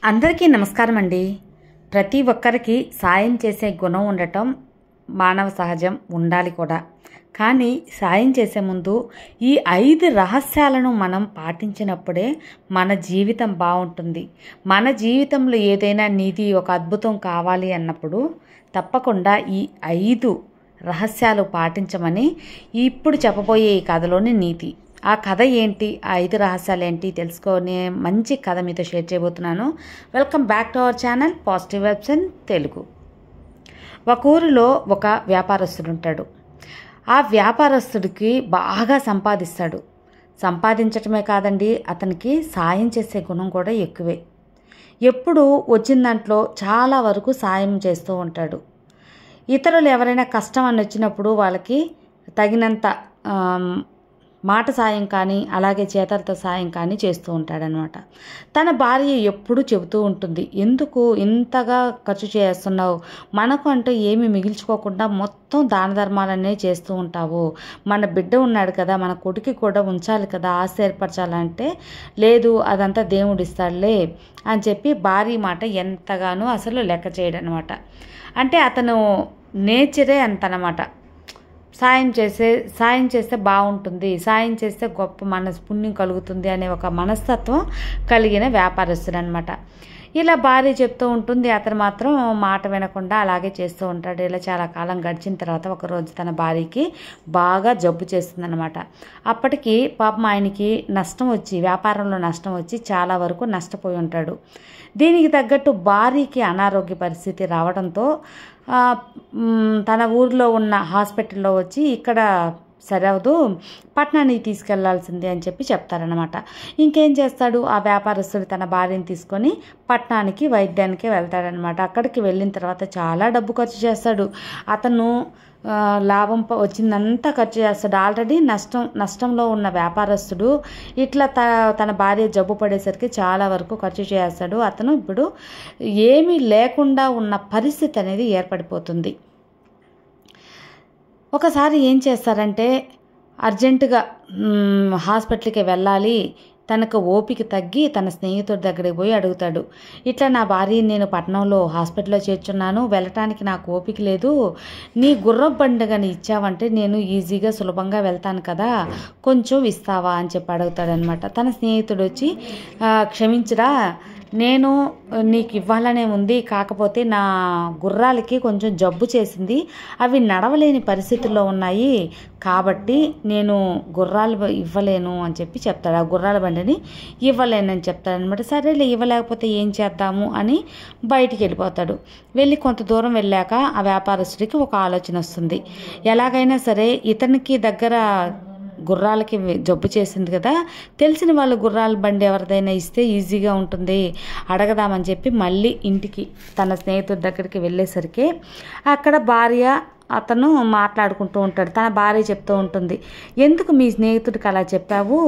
అందరికీ నమస్కారం అండి. ప్రతి ఒక్కరికి సాయం చేసే గుణం ఉండటం మానవ సహజం, ఉండాలి కూడా. కానీ సాయం చేసే ముందు ఈ 5 రహస్యాలను మనం పాటించినప్పుడే మన జీవితం బాగుంటుంది. మన జీవితంలో ఏదైనా నీతి, ఒక అద్భుతం కావాలి అన్నప్పుడు తప్పకుండా ఈ 5 రహస్యాలు పాటించమని ఇప్పుడు చెప్పబోయే ఈ కథలోని నీతి. ఆ కథ ఏంటి, ఆ 5 రహస్యాలు ఏంటి తెలుసుకొని మంచి కథ మీతో షేర్ చేయబోతున్నాను. Welcome back to our channel positive vibes in Telugu. ఒక ఊరిలో ఒక వ్యాపారస్తుడు ఉంటాడు. ఆ వ్యాపారస్తుడికి బాగా సంపాదిస్తాడు. సంపాదించటమే కాదండి, అతనికి సాయం చేసే గుణం కూడా ఎక్కువే. ఎప్పుడు వచ్చిన దాంట్లో చాలా వరకు సాయం చేస్తూ ఉంటాడు. ఇతరులు ఎవరైనా కష్టం అని వచ్చినప్పుడు వాళ్ళకి తగినంత మాట సాయం కానీ, అలాగే చేతలతో సాయం కానీ చేస్తూ ఉంటాడనమాట. తన భార్య ఎప్పుడూ చెబుతూ ఉంటుంది, ఎందుకు ఇంతగా ఖర్చు చేస్తున్నావు, మనకు అంటే ఏమి మిగిల్చుకోకుండా మొత్తం దాన ధర్మాలనే చేస్తూ ఉంటావు, మన బిడ్డ ఉన్నాడు కదా, మన కొడుకు కూడా ఉంచాలి కదా, ఆశ ఏర్పరచాలంటే లేదు, అదంతా దేవుడు ఇస్తాడులే అని చెప్పి భార్య మాట ఎంతగానో అసలు లెక్క చేయడనమాట. అంటే అతను నేచరే అంతనమాట. సాయం చేస్తే బాగుంటుంది, సాయం చేస్తే గొప్ప పుణ్యం కలుగుతుంది అనే ఒక మనస్తత్వం కలిగిన వ్యాపారస్తుడు అనమాట. ఇలా భార్య చెప్తూ ఉంటుంది, అతను మాత్రం మాట వినకుండా అలాగే చేస్తూ ఉంటాడు. ఇలా చాలా కాలం గడిచిన తర్వాత ఒకరోజు తన భార్యకి బాగా జబ్బు చేస్తుందన్నమాట. అప్పటికి పాపం ఆయనకి వ్యాపారంలో నష్టం వచ్చి చాలా వరకు నష్టపోయి ఉంటాడు. దీనికి తగ్గట్టు భార్యకి అనారోగ్య పరిస్థితి రావడంతో తన ఊరిలో ఉన్న హాస్పిటల్లో వచ్చి ఇక్కడ సరవదు, పట్టణానికి తీసుకెళ్లాల్సిందే అని చెప్పి చెప్తారనమాట. ఇంకేం చేస్తాడు, ఆ వ్యాపారస్తుడు తన భార్యను తీసుకొని పట్టణానికి వైద్యానికి వెళ్తాడనమాట. అక్కడికి వెళ్ళిన తర్వాత చాలా డబ్బు ఖర్చు చేస్తాడు. అతను లాభం వచ్చిందంతా ఖర్చు చేస్తాడు. ఆల్రెడీ నష్టంలో ఉన్న వ్యాపారస్తుడు ఇట్లా తన భార్య జబ్బు పడేసరికి చాలా వరకు ఖర్చు చేస్తాడు. అతను ఇప్పుడు ఏమీ లేకుండా ఉన్న పరిస్థితి అనేది ఏర్పడిపోతుంది. ఒకసారి ఏం చేస్తారంటే, అర్జెంటుగా హాస్పిటల్కి వెళ్ళాలి, తనకు ఓపిక తగ్గి తన స్నేహితుడి దగ్గరికి పోయి అడుగుతాడు, ఇట్లా నా భార్య నేను పట్టణంలో హాస్పిటల్లో చేర్చున్నాను, వెళ్ళటానికి నాకు ఓపిక లేదు, నీ గుర్రం బండి కానీ ఇచ్చావంటే నేను ఈజీగా సులభంగా వెళ్తాను కదా, కొంచెం ఇస్తావా అని చెప్పి అడుగుతాడనమాట. తన స్నేహితుడు వచ్చి, క్షమించరా, నేను నీకు ఇవ్వాలనే ఉంది, కాకపోతే నా గుర్రాలకి కొంచెం జబ్బు చేసింది, అవి నడవలేని పరిస్థితుల్లో ఉన్నాయి, కాబట్టి నేను గుర్రాలు ఇవ్వలేను అని చెప్పి చెప్తాడు. ఆ గుర్రాల బండిని ఇవ్వలేనని చెప్తాడనమాట. సరేలే, ఇవ్వలేకపోతే ఏం చేద్దాము అని బయటికి వెళ్ళిపోతాడు. వెళ్ళి కొంత దూరం వెళ్ళాక ఆ వ్యాపారస్తుడికి ఒక ఆలోచన వస్తుంది. ఎలాగైనా సరే ఇతనికి దగ్గర గుర్రాలకి జబ్బు చేసింది కదా, తెలిసిన వాళ్ళు గుర్రాల బండి ఎవరిదైనా ఇస్తే ఈజీగా ఉంటుంది, అడగదామని చెప్పి మళ్ళీ ఇంటికి తన స్నేహితుడి దగ్గరికి వెళ్ళేసరికి అక్కడ భార్య అతను మాట్లాడుకుంటూ ఉంటాడు. తన భార్య చెప్తూ ఉంటుంది, ఎందుకు మీ స్నేహితుడికి అలా చెప్పావు,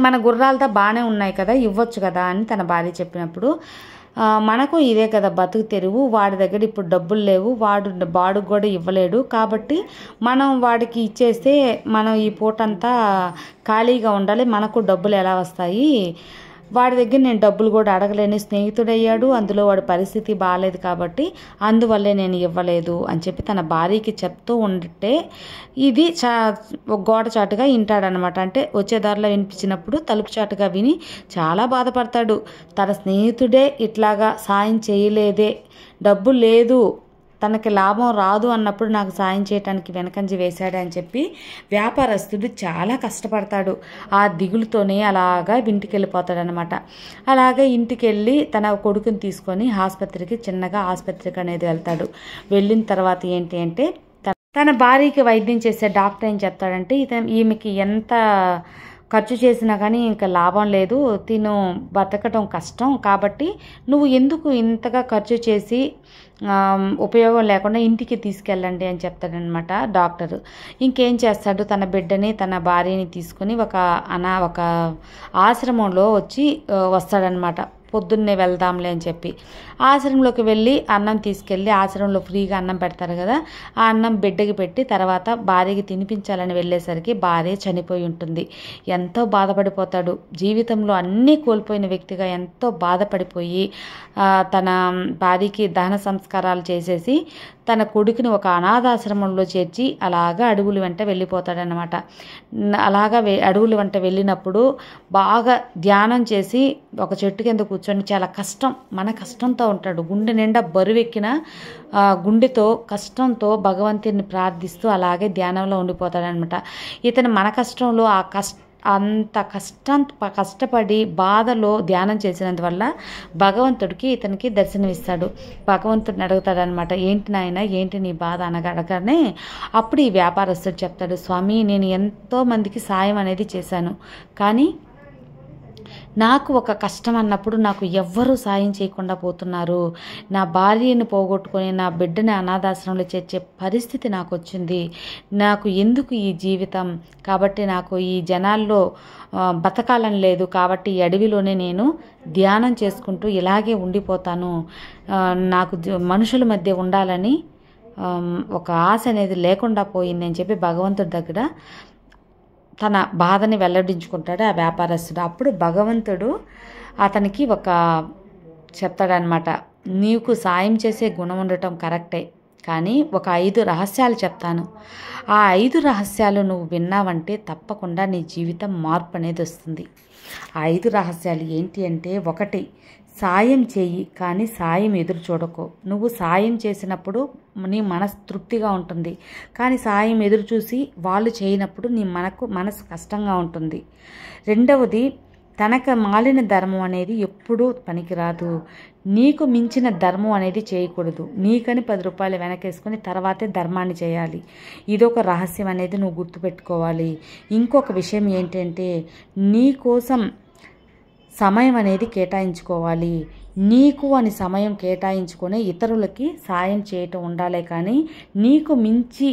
మన గుర్రాలతో బాగానే ఉన్నాయి కదా, ఇవ్వచ్చు కదా అని తన భార్య చెప్పినప్పుడు, మనకు ఇదే కదా బతుకు తెరువు, వాడి దగ్గర ఇప్పుడు డబ్బులు లేవు, వాడు కూడా ఇవ్వలేడు, కాబట్టి మనం వాడికి ఇచ్చేస్తే మనం ఈ పూటంతా ఖాళీగా ఉండాలి, మనకు డబ్బులు ఎలా వస్తాయి, వాడి దగ్గర నేను డబ్బులు కూడా అడగలేని స్నేహితుడయ్యాడు, అందులో వాడి పరిస్థితి బాగాలేదు కాబట్టి అందువల్లే నేను ఇవ్వలేదు అని చెప్పి తన భార్యకి చెప్తూ ఉంటే ఇది గోడ చాటుగా వింటాడనమాట. అంటే వచ్చే దారిలో వినిపించినప్పుడు తలుపు చాటుగా విని చాలా బాధపడతాడు. తన స్నేహితుడే ఇట్లాగా సాయం చేయలేదే, డబ్బు లేదు, తనకి లాభం రాదు అన్నప్పుడు నాకు సాయం చేయడానికి వెనకంజ వేశాడు అని చెప్పి వ్యాపారస్తుడు చాలా కష్టపడతాడు. ఆ దిగులుతోనే అలాగా ఇంటికి వెళ్ళిపోతాడనమాట. అలాగే ఇంటికి వెళ్ళి తన కొడుకుని తీసుకొని చిన్నగా ఆసుపత్రికి అనేది వెళ్తాడు. వెళ్ళిన తర్వాత ఏంటి అంటే, తన భార్యకి వైద్యం చేసే డాక్టర్ ఏం చెప్తాడంటే, ఈమెకి ఎంత ఖర్చు చేసినా కానీ ఇంకా లాభం లేదు, బతకటం కష్టం, కాబట్టి నువ్వు ఎందుకు ఇంతగా ఖర్చు చేసి ఉపయోగం లేకుండా ఇంటికి తీసుకెళ్ళండి అని చెప్తాడనమాట డాక్టరు. ఇంకేం చేస్తాడు, తన బిడ్డని తన భార్యని తీసుకుని ఒక ఆశ్రమంలో వస్తాడనమాట. పొద్దున్నే వెళ్దాంలే అని చెప్పి ఆశ్రమంలోకి వెళ్ళి అన్నం తీసుకెళ్ళి, ఆశ్రమంలో ఫ్రీగా అన్నం పెడతారు కదా, ఆ అన్నం బిడ్డకి పెట్టి తర్వాత భార్యకి తినిపించాలని వెళ్ళేసరికి భార్య చనిపోయి ఉంటుంది. ఎంతో బాధపడిపోతాడు. జీవితంలో అన్నీ కోల్పోయిన వ్యక్తిగా ఎంతో బాధపడిపోయి తన భార్యకి దహన సంస్కారాలు చేసేసి తన కొడుకుని ఒక అనాథాశ్రమంలో చేర్చి అలాగా అడవుల వెంట వెళ్ళిపోతాడనమాట. అలాగా అడవుల వెంట వెళ్ళినప్పుడు బాగా ధ్యానం చేసి ఒక చెట్టు కింద కూర్చొని చాలా మన కష్టంతో ఉంటాడు. గుండె నిండా బరువెక్కిన గుండెతో కష్టంతో భగవంతుని ప్రార్థిస్తూ అలాగే ధ్యానంలో ఉండిపోతాడనమాట. ఇతను మన కష్టంలో అంత కష్టపడి బాధలో ధ్యానం చేసినందువల్ల భగవంతుడికి ఇతనికి దర్శనమిస్తాడు. భగవంతుడిని అడుగుతాడనమాట, ఏంటి నాయన, ఏంటి నీ బాధ అనగానే అప్పుడు ఈ వ్యాపారస్తుడు చెప్తాడు, స్వామి, నేను ఎంతో మందికి సాయం అనేది చేశాను, కానీ నాకు ఒక కష్టం అన్నప్పుడు నాకు ఎవ్వరూ సాయం చేయకుండా పోతున్నారు. నా భార్యను పోగొట్టుకొని నా బిడ్డని అనాథాశ్రమంలో చేర్చే పరిస్థితి నాకు వచ్చింది. నాకు ఎందుకు ఈ జీవితం? కాబట్టి నాకు ఈ జనాల్లో బతకాలని లేదు. కాబట్టి ఈ అడవిలోనే నేను ధ్యానం చేసుకుంటూ ఇలాగే ఉండిపోతాను. నాకు మనుషుల మధ్య ఉండాలని ఒక ఆశ అనేది లేకుండా పోయిందని చెప్పి భగవంతుడి దగ్గర తన బాధని వెల్లడించుకుంటాడు ఆ వ్యాపారస్తుడు. అప్పుడు భగవంతుడు అతనికి చెప్తాడనమాట, నీకు సాయం చేసే గుణం ఉండటం కరెక్టే, కానీ ఒక 5 రహస్యాలు చెప్తాను. ఆ 5 రహస్యాలు నువ్వు విన్నావంటే తప్పకుండా నీ జీవితం మార్పు అనేది వస్తుంది. ఆ 5 రహస్యాలు ఏంటి అంటే, 1, సాయం చెయ్యి, కానీ సాయం ఎదురు చూడకు. నువ్వు సాయం చేసినప్పుడు నీ మనసు తృప్తిగా ఉంటుంది, కానీ సాయం ఎదురు చూసి వాళ్ళు చేయనప్పుడు నీ మనసు కష్టంగా ఉంటుంది. 2వది, తనకు మాలిన ధర్మం అనేది ఎప్పుడూ పనికిరాదు. నీకు మించిన ధర్మం అనేది చేయకూడదు. నీకని 10 రూపాయలు వెనకేసుకొని తర్వాతే ధర్మాన్ని చేయాలి. ఇదొక రహస్యం అనేది నువ్వు గుర్తుపెట్టుకోవాలి. ఇంకొక విషయం ఏంటంటే, నీ కోసం సమయం అనేది కేటాయించుకోవాలి. నీకు అని సమయం కేటాయించుకొని ఇతరులకి సాయం చేయటం ఉండాలే, కానీ నీకు మించి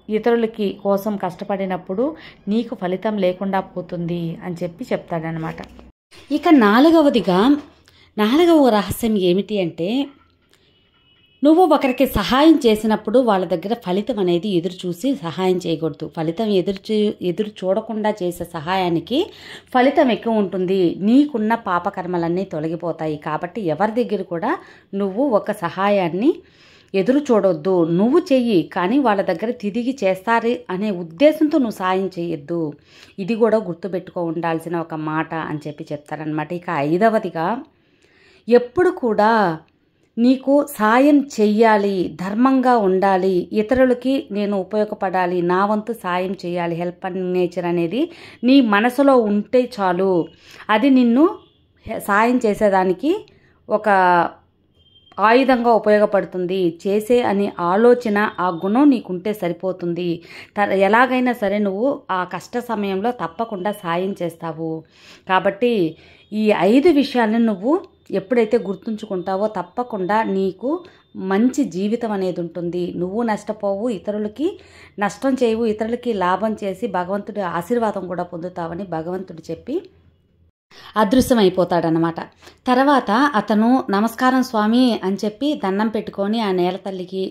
ఇతరులకి కోసం కష్టపడినప్పుడు నీకు ఫలితం లేకుండా పోతుంది అని చెప్తాడనమాట. ఇక 4వ రహస్యం ఏమిటి అంటే, నువ్వు ఒకరికి సహాయం చేసినప్పుడు వాళ్ళ దగ్గర ఫలితం అనేది ఎదురు చూసి సహాయం చేయకూడదు. ఫలితం ఎదురు చూడకుండా చేసే సహాయానికి ఫలితం ఎక్కువ ఉంటుంది. నీకున్న పాపకర్మలన్నీ తొలగిపోతాయి. కాబట్టి ఎవరి దగ్గర కూడా నువ్వు ఒక సహాయాన్ని ఎదురు చూడొద్దు. నువ్వు చెయ్యి, కానీ వాళ్ళ దగ్గర తిరిగి చేస్తారు అనే ఉద్దేశంతో నువ్వు సాయం చేయొద్దు. ఇది కూడా గుర్తుపెట్టుకో ఉండాల్సిన ఒక మాట అని చెప్తారనమాట. ఇక 5వదిగా, ఎప్పుడు కూడా నీకు సాయం చెయ్యాలి, ధర్మంగా ఉండాలి, ఇతరులకి నేను ఉపయోగపడాలి, నా వంతు సాయం చేయాలి, హెల్ప్ అండ్ నేచర్ అనేది నీ మనసులో ఉంటే చాలు. అది నిన్ను సాయం చేసేదానికి ఒక ఆయుధంగా ఉపయోగపడుతుంది. చేసే అని ఆలోచన, ఆ గుణం నీకుంటే సరిపోతుంది. ఎలాగైనా సరే నువ్వు ఆ కష్ట సమయంలో తప్పకుండా సాయం చేస్తావు. కాబట్టి ఈ 5 విషయాలను నువ్వు ఎప్పుడైతే గుర్తుంచుకుంటావో తప్పకుండా నీకు మంచి జీవితం అనేది ఉంటుంది. నువ్వు నష్టపోవు, ఇతరులకి నష్టం చేయవు, ఇతరులకి లాభం చేసి భగవంతుడి ఆశీర్వాదం కూడా పొందుతావని భగవంతుడు చెప్పి అదృశ్యమైపోతాడనమాట. తర్వాత అతను నమస్కారం స్వామి అని చెప్పి దండం పెట్టుకొని ఆ నేలతల్లికి,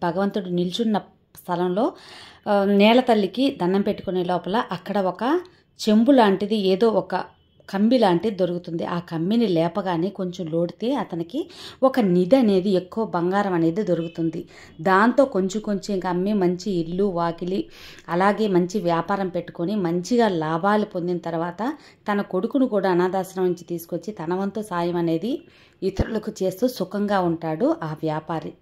భగవంతుడు నిల్చున్న స్థలంలో నేలతల్లికి దండం పెట్టుకునే లోపల అక్కడ ఒక చెంబు లాంటిది, ఏదో ఒక కంబి లాంటిది దొరుకుతుంది. ఆ కంబిని లేపగానే కొంచెం లోడితే అతనికి ఒక నిధి అనేది, ఎక్కువ బంగారం అనేది దొరుకుతుంది. దాంతో కొంచెం అమ్మి మంచి ఇల్లు వాకిలి అలాగే మంచి వ్యాపారం పెట్టుకొని మంచిగా లాభాలు పొందిన తర్వాత తన కొడుకును కూడా అనాథాశ్రమం నుంచి తీసుకొచ్చి తన వంతు సాయం అనేది ఇతరులకు చేస్తూ సుఖంగా ఉంటాడు ఆ వ్యాపారి.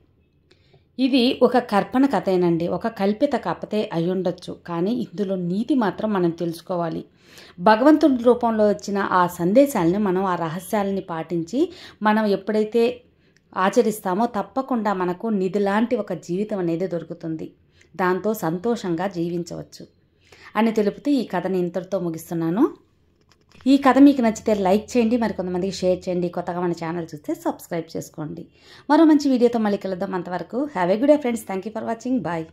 ఇది ఒక కల్పన కథేనండి, ఒక కల్పిత కథే అయ్యుండొచ్చు, కానీ ఇందులో నీతి మాత్రం మనం తెలుసుకోవాలి. భగవంతుడి రూపంలో వచ్చిన ఆ సందేశాలని మనం, ఆ రహస్యాలని పాటించి మనం ఎప్పుడైతే ఆచరిస్తామో తప్పకుండా మనకు నిధి లాంటి ఒక జీవితం అనేది దొరుకుతుంది. దాంతో సంతోషంగా జీవించవచ్చు అని తెలుపుతూ ఈ కథని ఇంతటితో ముగిస్తున్నాను. ఈ కథ మీకు నచ్చితే లైక్ చేయండి, మరి కొంతమందికి షేర్ చేయండి. కొత్తగా మన ఛానల్ చూస్తే సబ్స్క్రైబ్ చేసుకోండి. మరో మంచి వీడియోతో మళ్ళీ కలుద్దాం. అంతవరకు have a good day friends. Thank you for watching. Bye.